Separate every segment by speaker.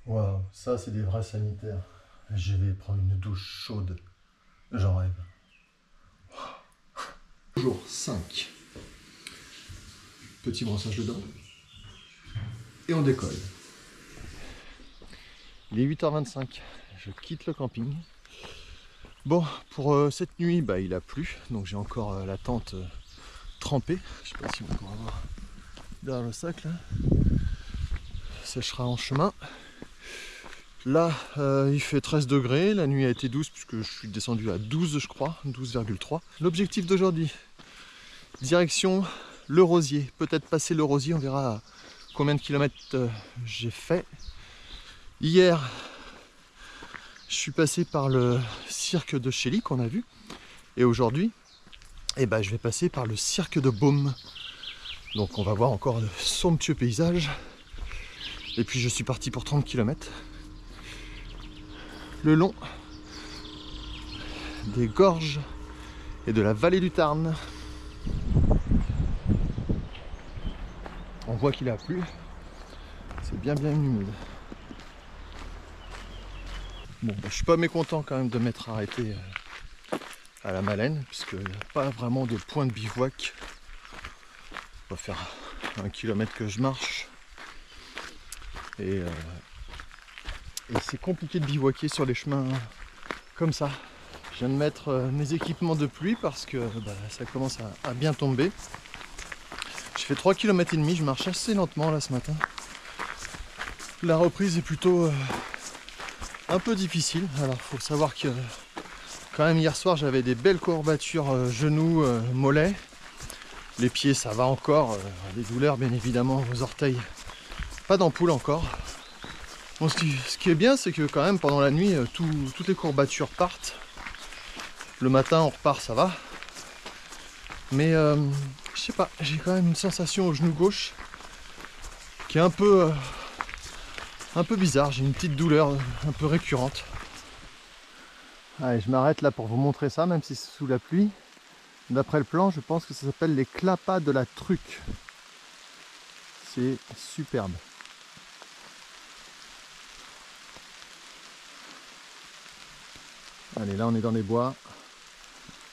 Speaker 1: Waouh, ça c'est des vrais sanitaires. Je vais prendre une douche chaude. J'en rêve. Jour 5. Petit brossage de dents. Et on décolle. Il est 8h25. Je quitte le camping. Bon, pour cette nuit, il a plu. Donc j'ai encore la tente trempée. Je sais pas si on pourra voir derrière le sac là. Séchera en chemin. Là, il fait 13 degrés, la nuit a été douce puisque je suis descendu à 12 je crois, 12,3. L'objectif d'aujourd'hui, direction le Rosier, peut-être passer le Rosier, on verra combien de kilomètres j'ai fait. Hier, je suis passé par le cirque de Chély qu'on a vu, et aujourd'hui, je vais passer par le cirque de Beaume. Donc on va voir encore de somptueux paysages, et puis je suis parti pour 30 km. Le long des gorges et de la vallée du Tarn. On voit qu'il a plu, c'est bien humide. Bon, je suis pas mécontent quand même de m'être arrêté à la Malène, puisqu'il n'y a pas vraiment de point de bivouac. On va faire 1 kilomètre que je marche. Et c'est compliqué de bivouaquer sur les chemins comme ça. Je viens de mettre mes équipements de pluie parce que ça commence à bien tomber. J'ai fait 3,5 km, je marche assez lentement là ce matin. La reprise est plutôt un peu difficile. Alors faut savoir que quand même hier soir j'avais des belles courbatures genoux, mollets. Les pieds ça va encore, des douleurs bien évidemment aux orteils. Pas d'ampoule encore. Bon, ce qui est bien, c'est que quand même pendant la nuit, toutes les courbatures partent. Le matin, on repart, ça va. Mais je sais pas, j'ai quand même une sensation au genou gauche qui est un peu bizarre. J'ai une petite douleur un peu récurrente. Allez, je m'arrête là pour vous montrer ça, même si c'est sous la pluie. D'après le plan, je pense que ça s'appelle les clapas de la Truc. C'est superbe. Allez, là on est dans les bois.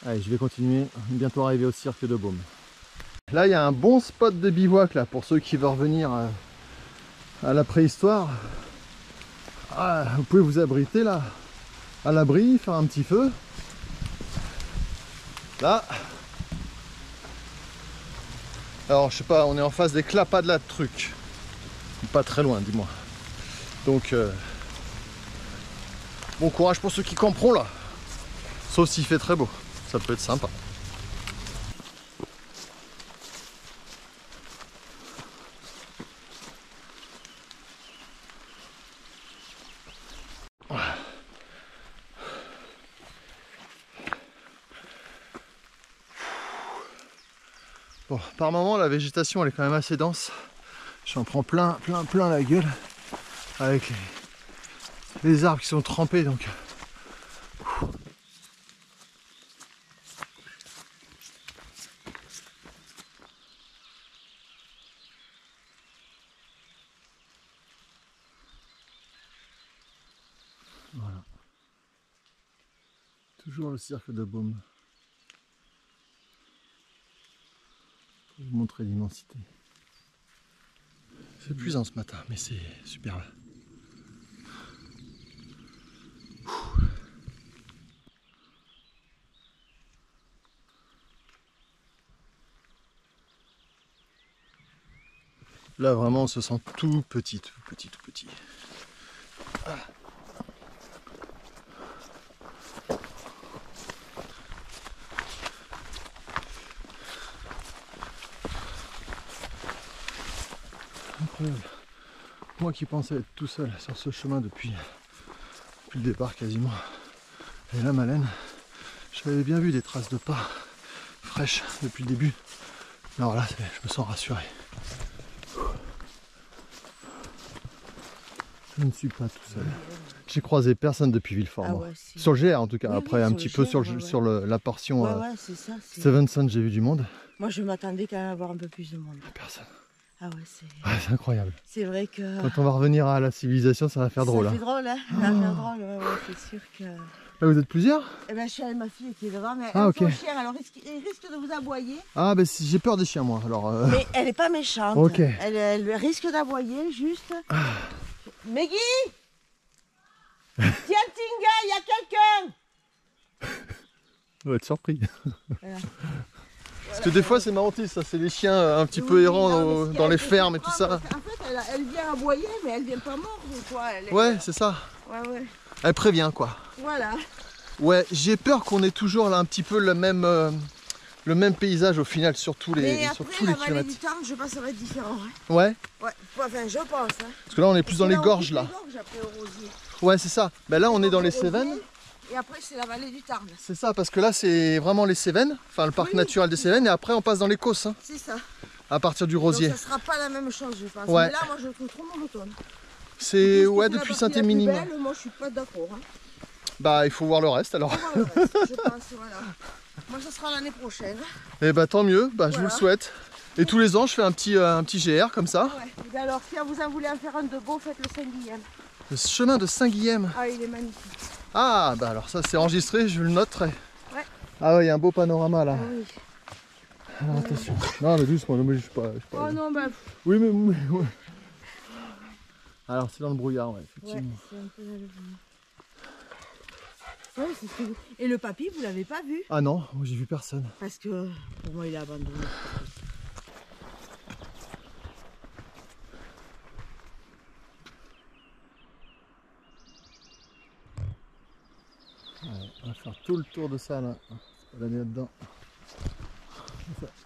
Speaker 1: Allez, je vais continuer, bientôt arriver au cirque de Beaume. Là, il y a un bon spot de bivouac là pour ceux qui veulent revenir à la préhistoire. Ah, vous pouvez vous abriter là, à l'abri, faire un petit feu. Là. Alors, je sais pas, on est en face des clapas de la Truc. Pas très loin, dis-moi. Donc, bon courage pour ceux qui camperont là. Sauf s'il fait très beau. Ça peut être sympa. Bon, par moment la végétation elle est quand même assez dense. J'en prends plein la gueule avec les arbres qui sont trempés donc. Voilà. Toujours le cirque de Beaume. Pour vous montrer l'immensité. C'est épuisant ce matin, mais c'est superbe. Là vraiment on se sent tout petit. Ah. Incroyable. Moi qui pensais être tout seul sur ce chemin depuis le départ quasiment. Et la Malène, j'avais bien vu des traces de pas fraîches depuis le début. Alors là, je me sens rassuré. Je ne suis pas tout seul. J'ai croisé personne depuis Villefort.
Speaker 2: Ah ouais,
Speaker 1: sur le GR en tout cas.
Speaker 2: Oui,
Speaker 1: après
Speaker 2: oui,
Speaker 1: un petit peu sur la portion
Speaker 2: c'est ça.
Speaker 1: Stevenson, j'ai vu du monde.
Speaker 2: Moi je m'attendais quand même à avoir un peu plus de monde.
Speaker 1: Personne.
Speaker 2: Ah ouais, c'est...
Speaker 1: Ah, c'est incroyable.
Speaker 2: C'est vrai que...
Speaker 1: Quand on va revenir à la civilisation, ça va faire drôle.
Speaker 2: Ça
Speaker 1: Hein.
Speaker 2: fait drôle, hein. Ça va faire drôle, ouais, c'est sûr que...
Speaker 1: Là, vous êtes plusieurs?
Speaker 2: Eh ben, je suis avec ma fille qui est devant, mais
Speaker 1: ah,
Speaker 2: elle
Speaker 1: ok.
Speaker 2: est chien, alors il risque de vous aboyer.
Speaker 1: Ah, ben j'ai peur des chiens, moi. Alors,
Speaker 2: Mais elle n'est pas méchante.
Speaker 1: Ok.
Speaker 2: Elle risque d'aboyer, juste. Meggy, tiens, Tinga, il y a quelqu'un.
Speaker 1: on va être surpris.
Speaker 2: Voilà.
Speaker 1: Parce que des fois, c'est marrant, ça, c'est les chiens un petit peu errants dans les fermes et tout ça.
Speaker 2: En fait, elle vient aboyer, mais elle vient pas mordre, quoi.
Speaker 1: Ouais, c'est ça.
Speaker 2: Ouais.
Speaker 1: Elle prévient, quoi.
Speaker 2: Voilà.
Speaker 1: Ouais, j'ai peur qu'on ait toujours là un petit peu le même paysage au final sur tous les
Speaker 2: Mais
Speaker 1: sur
Speaker 2: après,
Speaker 1: tous les
Speaker 2: la vallée
Speaker 1: kilomètres.
Speaker 2: du Tarn, je pense que ça va être différent. Hein.
Speaker 1: Ouais.
Speaker 2: Ouais, enfin, je pense. Hein.
Speaker 1: Parce que là, on est plus dans les gorges là.
Speaker 2: Après, au Rosier.
Speaker 1: Ouais, c'est ça. Ben là, on est dans les
Speaker 2: Rosier,
Speaker 1: Cévennes.
Speaker 2: Et après, c'est la vallée du Tarn.
Speaker 1: C'est ça, parce que là, c'est vraiment les Cévennes, enfin le parc naturel des Cévennes, et après, on passe dans les Causses, hein,
Speaker 2: C'est ça.
Speaker 1: à partir du Rosier.
Speaker 2: Donc, ça sera pas la même chose, je pense.
Speaker 1: Ouais.
Speaker 2: Mais là, moi, je le trouve trop monotone.
Speaker 1: C'est ouais,
Speaker 2: la
Speaker 1: depuis
Speaker 2: partie
Speaker 1: Saint-Émilion.
Speaker 2: la plus belle, moi, je suis pas d'accord. Hein.
Speaker 1: Bah, il faut voir le reste alors.
Speaker 2: On va voir le reste, je pense, voilà. Moi, ça sera l'année prochaine.
Speaker 1: Et bah, tant mieux, bah, je vous le souhaite. Et tous les ans, je fais un petit GR comme ça.
Speaker 2: Ouais. Et bien alors, si vous en voulez en faire un de beau, faites le Saint-Guillaume.
Speaker 1: Le chemin de Saint-Guilhem.
Speaker 2: Ah, il est magnifique.
Speaker 1: Ah, bah alors ça, c'est enregistré, je le noterai.
Speaker 2: Ouais.
Speaker 1: Ah ouais, il y a un beau panorama là.
Speaker 2: Ah, oui.
Speaker 1: Alors attention. Non, mais doucement, je suis pas.
Speaker 2: Oh non, bah.
Speaker 1: Oui, mais. Ouais. Alors, c'est dans le brouillard, ouais, effectivement.
Speaker 2: Ouais, c'est un peu dans le brouillard. Ouais, c'est ce que... Et le papy, vous l'avez pas vu?
Speaker 1: Ah non, moi j'ai vu personne.
Speaker 2: Parce que pour moi, il est abandonné.
Speaker 1: Ouais, on va faire tout le tour de ça là. On va aller là-dedans.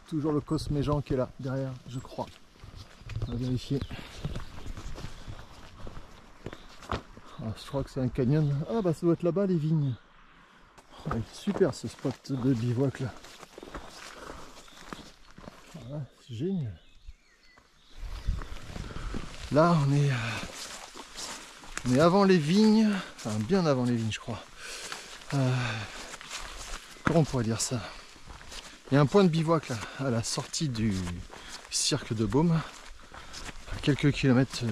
Speaker 1: Toujours le Cosméjean qui est là, derrière, je crois. On va vérifier. Ah, je crois que c'est un canyon. Ah bah ça doit être là-bas les vignes. Ah, super ce spot de bivouac là. Ah, c'est génial. Là on est avant les vignes, enfin bien avant les vignes je crois. Comment on pourrait dire ça? Il y a un point de bivouac là, à la sortie du cirque de Beaume, à quelques kilomètres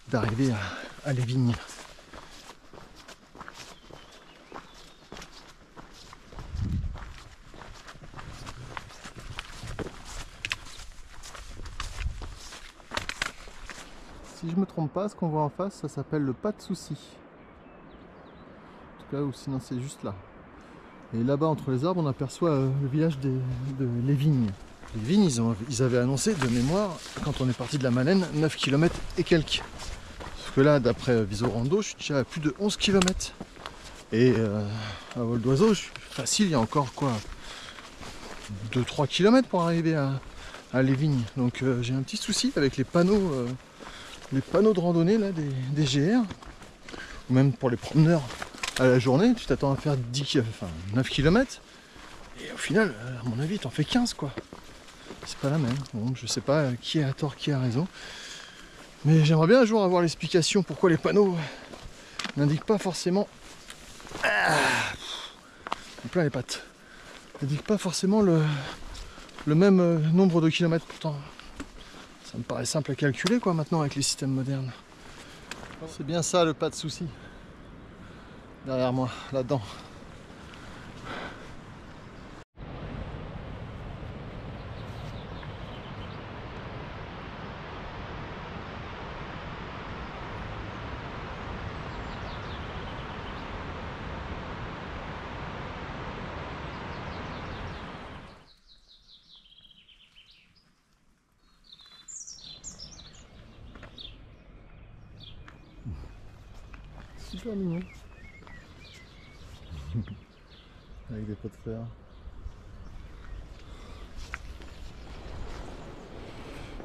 Speaker 1: d'arriver à les vignes. Si je me trompe pas, ce qu'on voit en face, ça s'appelle le Pas de Souci. En tout cas, ou sinon c'est juste là. Et là-bas, entre les arbres, on aperçoit le village de Les Vignes. Les Vignes, ils avaient annoncé de mémoire, quand on est parti de la Malène, 9 km et quelques. Sauf que là, d'après Visorando, je suis déjà à plus de 11 km. Et à vol d'oiseau, je suis facile, il y a encore quoi 2-3 km pour arriver à Les Vignes. Donc j'ai un petit souci avec les panneaux de randonnée là, des GR. Ou même pour les promeneurs. À la journée, tu t'attends à faire 9 km et au final, à mon avis, t'en fais 15 quoi. C'est pas la même. Bon, je sais pas qui a tort, qui a raison. Mais j'aimerais bien un jour avoir l'explication pourquoi les panneaux n'indiquent pas forcément. Plein les pattes. N'indiquent pas forcément le même nombre de kilomètres pourtant. Ça me paraît simple à calculer quoi maintenant avec les systèmes modernes. C'est bien ça le pas de souci. Derrière moi, là-dedans. Super mignon. Avec des pots de fer.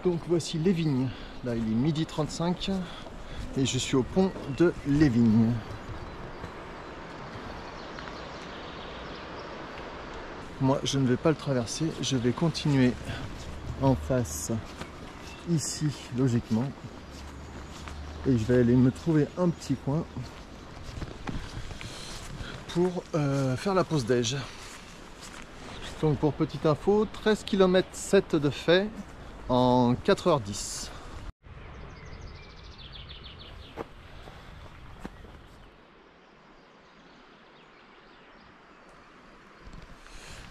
Speaker 1: Donc voici Les Vignes. Là il est 12h35 et je suis au pont de Les Vignes. Moi je ne vais pas le traverser, je vais continuer en face ici logiquement. Et je vais aller me trouver un petit coin pour faire la pause déj. Donc pour petite info, 13 km 7 de fait, en 4h10.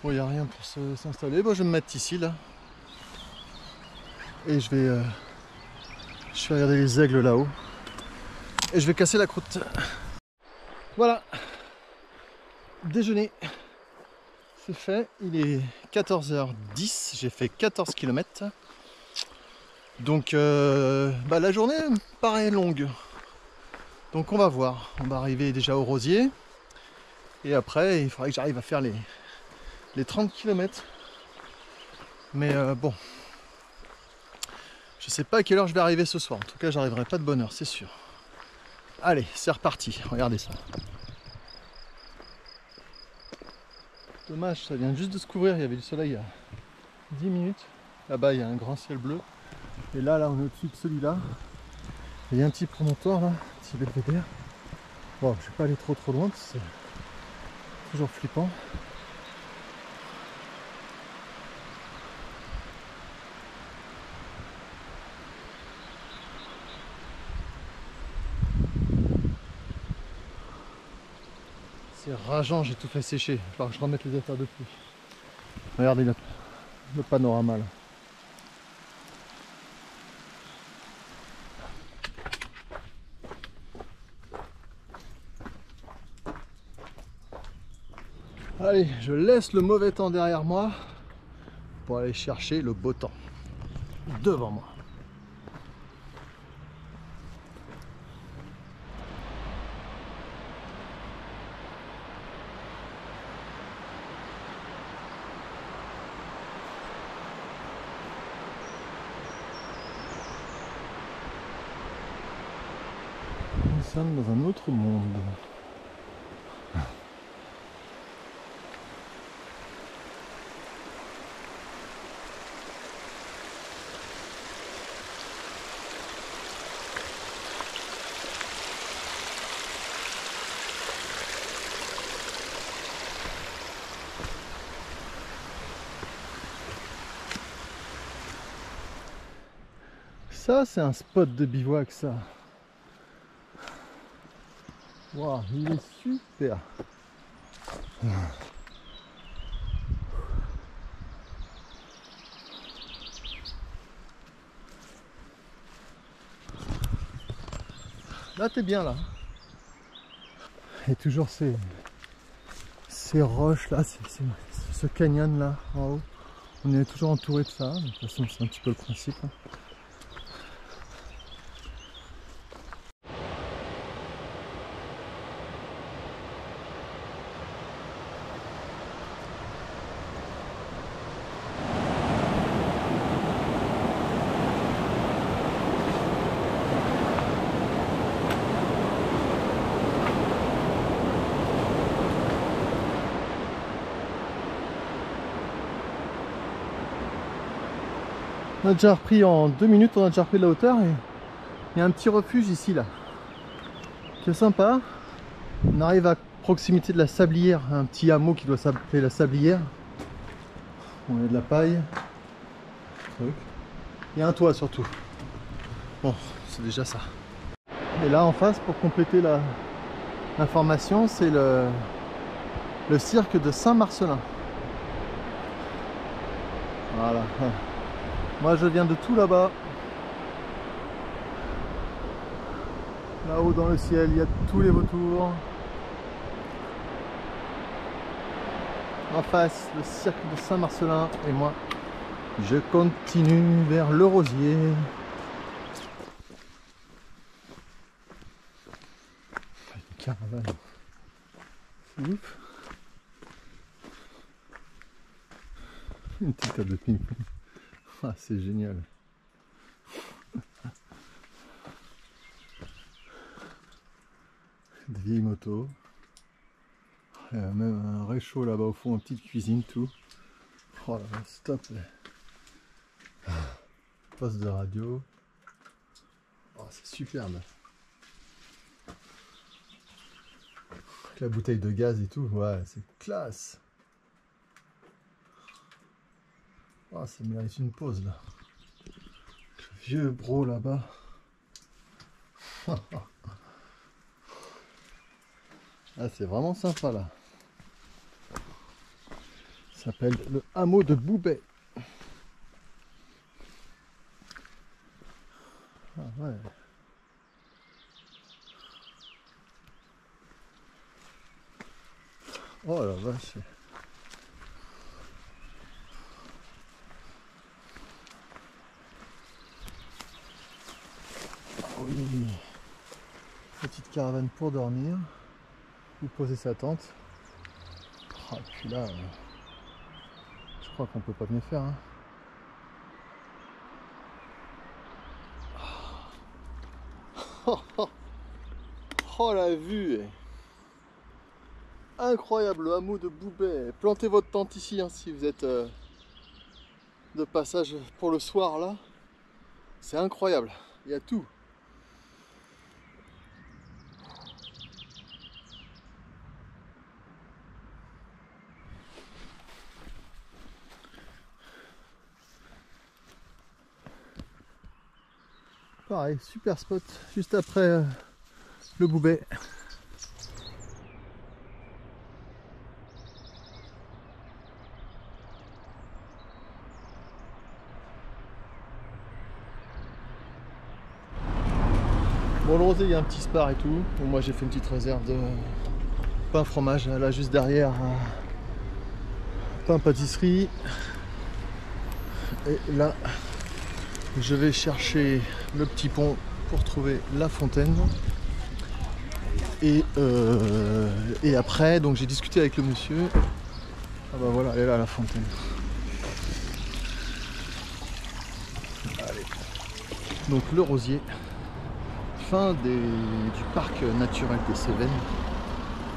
Speaker 1: Bon, il n'y a rien pour s'installer. Bon, je vais me mettre ici là. Et je vais regarder les aigles là-haut. Et je vais casser la croûte. Voilà. Déjeuner. C'est fait. Il est 14h10. J'ai fait 14 km. Donc la journée me paraît longue. Donc on va voir. On va arriver déjà au Rosier. Et après, il faudrait que j'arrive à faire les 30 km. Mais bon. Je sais pas à quelle heure je vais arriver ce soir. En tout cas, j'arriverai pas de bonne heure, c'est sûr. Allez, c'est reparti. Regardez ça. Dommage, ça vient juste de se couvrir. Il y avait du soleil il y a 10 minutes. Là-bas, il y a un grand ciel bleu. Et là, on est au-dessus de celui-là. Il y a un petit promontoire là, un petit belvédère. Bon, je vais pas aller trop loin, c'est toujours flippant. C'est rageant, j'ai tout fait sécher. Il va falloir que je remette les affaires de pluie. Regardez le panorama là. Allez, je laisse le mauvais temps derrière moi pour aller chercher le beau temps devant moi. Nous sommes dans un autre monde. Ça, c'est un spot de bivouac, ça. Waouh, il est super. Là, t'es bien là. Et toujours ces roches là, ce canyon là en haut. On est toujours entouré de ça. De toute façon, c'est un petit peu le principe. On a déjà repris en 2 minutes, on a déjà repris de la hauteur et il y a un petit refuge ici là qui est sympa. On arrive à proximité de la sablière, un petit hameau qui doit s'appeler la sablière. On a de la paille. Il y a un toit surtout. Bon, c'est déjà ça. Et là en face, pour compléter l'information, c'est le cirque de Saint-Marcellin. Voilà. Moi je viens de tout là-bas. Là-haut dans le ciel, il y a tous les vautours. En face, le cirque de Saint-Marcellin. Et moi, je continue vers le Rosier. Une caravane. C'est ouf. Une petite table de ping-pong. Ah, c'est génial. Des vieilles motos. Il y a même un réchaud là-bas au fond, une petite cuisine, tout. Oh là là, stop. Poste de radio. Oh, c'est superbe. Avec la bouteille de gaz et tout, ouais, c'est classe. Oh, ça mérite une pause là. vieux bro là-bas. Ah, c'est vraiment sympa là. Ça s'appelle le hameau de Boubet. Ah ouais. Oh la vache. Oui. Petite caravane pour dormir ou poser sa tente. Ah, et puis là, je crois qu'on peut pas mieux faire. Hein. Oh la vue! Incroyable, le hameau de Boubet. Plantez votre tente ici hein, si vous êtes de passage pour le soir là. C'est incroyable, il y a tout. Pareil, super spot, juste après le Boubet. Bon, le Rosé, il y a un petit spar et tout. Bon, moi j'ai fait une petite réserve de pain fromage là juste derrière. Pain pâtisserie. Et là, je vais chercher le petit pont pour trouver la fontaine. Et après, donc j'ai discuté avec le monsieur. Ah bah voilà, elle est là la fontaine. Allez. Donc le Rosier. Fin du parc naturel des Cévennes.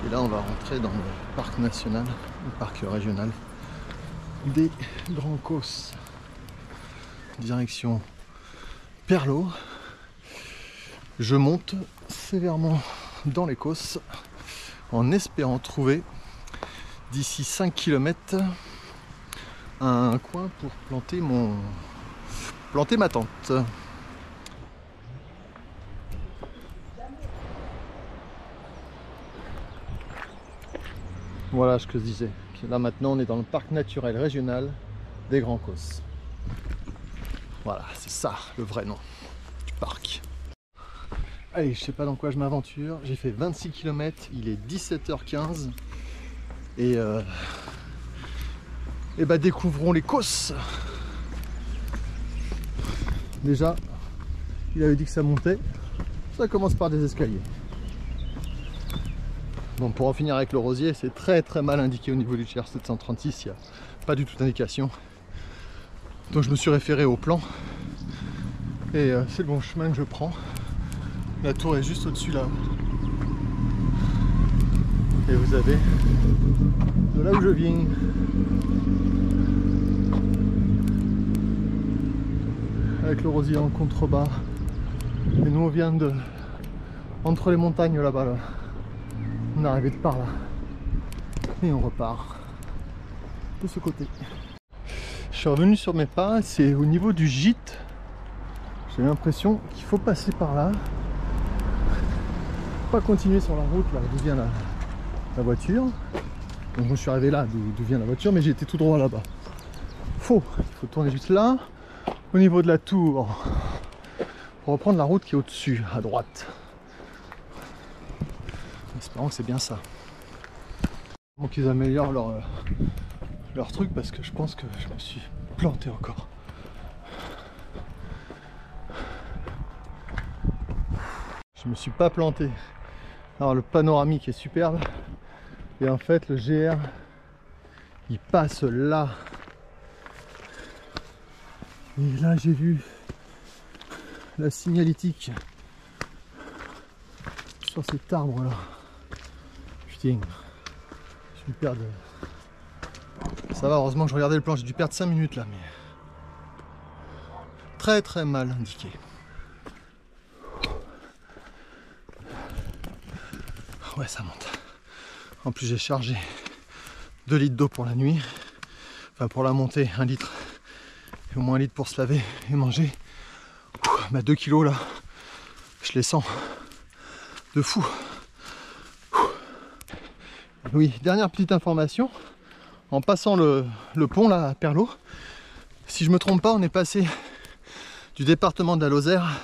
Speaker 1: Et là on va rentrer dans le parc national, le parc régional des Grands Causses. Direction Perlot. Je monte sévèrement dans les Causses en espérant trouver d'ici 5 km un coin pour planter ma tente. Voilà ce que je disais. Là maintenant on est dans le parc naturel régional des Grands Causses. Voilà, c'est ça le vrai nom du parc. Allez, je sais pas dans quoi je m'aventure. J'ai fait 26 km, il est 17h15 et bah découvrons les Causses. Déjà, il avait dit que ça montait. Ça commence par des escaliers. Bon, pour en finir avec le Rosier, c'est très mal indiqué au niveau du GR 736, il n'y a pas du tout d'indication. Donc je me suis référé au plan et c'est le bon chemin que je prends. La tour est juste au-dessus là. Et vous avez de là où je viens. Avec le Rosier en contrebas. Et nous on vient de entre les montagnes là-bas là. On est arrivé de par là et on repart de ce côté. Je suis revenu sur mes pas, c'est au niveau du gîte. J'ai l'impression qu'il faut passer par là, pas continuer sur la route là d'où vient la voiture. Donc je suis arrivé là d'où vient la voiture, mais j'ai été tout droit là-bas. Il faut tourner juste là, au niveau de la tour, pour reprendre la route qui est au-dessus, à droite. Espérons que c'est bien ça. Donc qu'ils améliorent leur truc parce que je pense que je me suis planté encore. Je me suis pas planté. Alors le panoramique est superbe et en fait le GR il passe là. Et là j'ai vu la signalétique sur cet arbre là. Putain, je vais perdre. Ça va, heureusement que je regardais le plan, j'ai dû perdre 5 minutes là, mais très mal indiqué. Ouais, ça monte. En plus j'ai chargé 2 litres d'eau pour la nuit. Enfin pour la montée, 1 litre. Et au moins 1 litre pour se laver et manger. bah 2 kilos là, je les sens de fou. Oui, dernière petite information, en passant le pont là à Perlot, si je me trompe pas, on est passé du département de la Lozère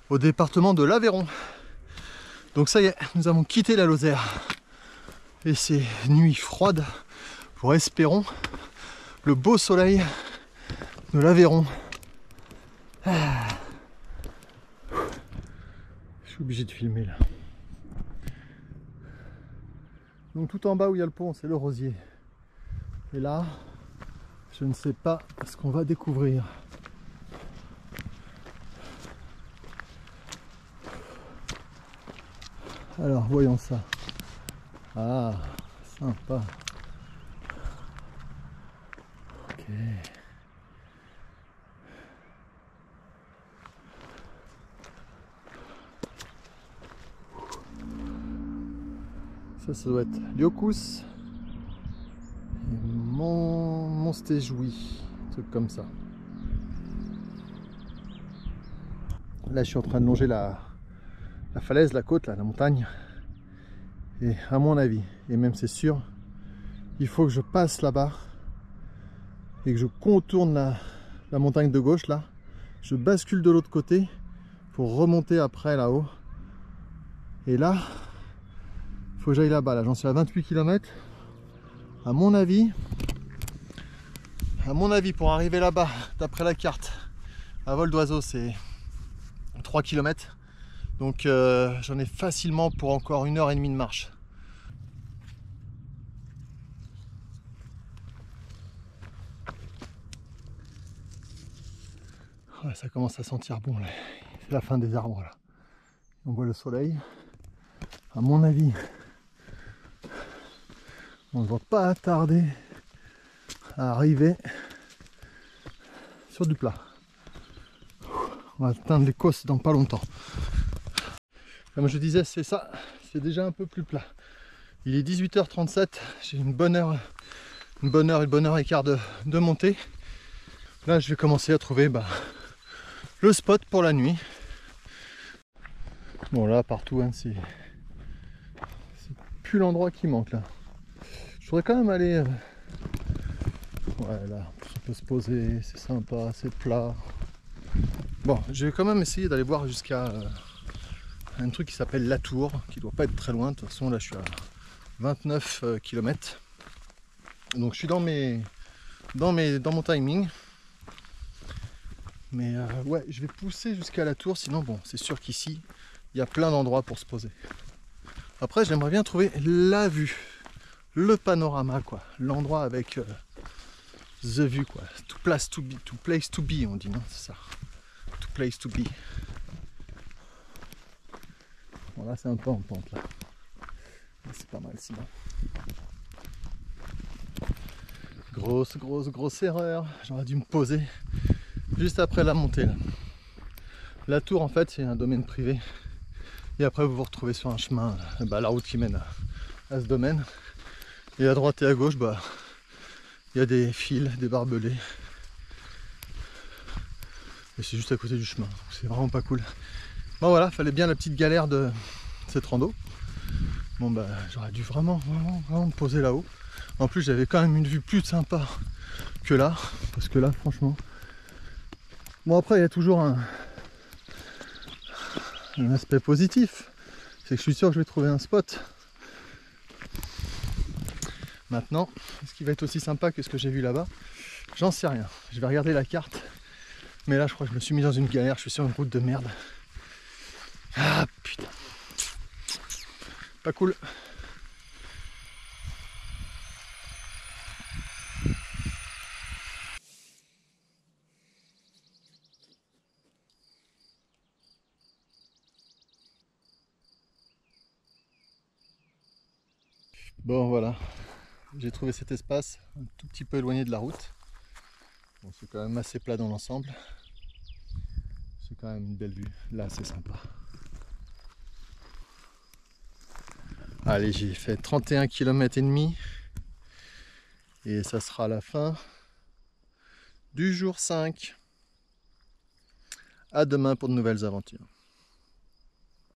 Speaker 1: au département de l'Aveyron. Donc ça y est, nous avons quitté la Lozère. Et ces nuits froides pour, espérons, le beau soleil de l'Aveyron. Ah. Je suis obligé de filmer là. Donc tout en bas où il y a le pont, c'est le rosier. Et là, je ne sais pas ce qu'on va découvrir. Alors, voyons ça. Ah, sympa. Ok. Ça doit être Liokus et Monstéjoui, un truc comme ça. Là, je suis en train de longer la falaise, la côte, là, la montagne. Et à mon avis, et même c'est sûr, il faut que je passe là-bas et que je contourne la montagne de gauche là. Je bascule de l'autre côté pour remonter après là-haut. Et là, il faut que j'aille là-bas. Là, j'en suis à 28 km. À mon avis, pour arriver là-bas, d'après la carte, à vol d'oiseau, c'est 3 km. Donc j'en ai facilement pour encore 1h30 de marche. Ouais, ça commence à sentir bon là. C'est la fin des arbres là. On voit le soleil. À mon avis, on ne va pas tarder à arriver sur du plat. On va atteindre les Causses dans pas longtemps. Comme je disais, c'est ça, c'est déjà un peu plus plat. Il est 18h37, j'ai une bonne heure et quart de montée. Là, je vais commencer à trouver le spot pour la nuit. Bon, là, partout, hein, c'est plus l'endroit qui manque là. Je voudrais quand même aller. Ouais, là, on peut se poser, c'est sympa, c'est plat. Bon, je vais quand même essayer d'aller voir jusqu'à un truc qui s'appelle La Tour, qui doit pas être très loin. De toute façon, là, je suis à 29 km. Donc, je suis dans mon timing. Mais ouais, je vais pousser jusqu'à La Tour. Sinon, bon, c'est sûr qu'ici, il y a plein d'endroits pour se poser. Après, j'aimerais bien trouver la vue, le panorama, quoi. L'endroit avec the view, quoi. To place to be, on dit, non? C'est ça. To place to be. Bon, là, c'est un peu en pente, là. Mais c'est pas mal, sinon. Grosse erreur. J'aurais dû me poser juste après la montée, là. La Tour, en fait, c'est un domaine privé. Et après, vous vous retrouvez sur un chemin, la route qui mène à ce domaine. Et à droite et à gauche, il y a des fils, des barbelés. Et c'est juste à côté du chemin. C'est vraiment pas cool. Bon voilà, fallait bien la petite galère de cette rando. Bon j'aurais dû vraiment me poser là-haut. En plus, j'avais quand même une vue plus sympa que là. Parce que là, franchement... Bon après, il y a toujours un aspect positif. C'est que je suis sûr que je vais trouver un spot. Maintenant, est-ce qu'il va être aussi sympa que ce que j'ai vu là-bas? J'en sais rien. Je vais regarder la carte. Mais là, je crois que je me suis mis dans une galère. Je suis sur une route de merde. Ah putain. Pas cool. Bon voilà. J'ai trouvé cet espace un tout petit peu éloigné de la route. Bon, c'est quand même assez plat dans l'ensemble. C'est quand même une belle vue. Là, c'est sympa. Allez, j'ai fait 31 km et demi. Et ça sera la fin du jour 5. À demain pour de nouvelles aventures.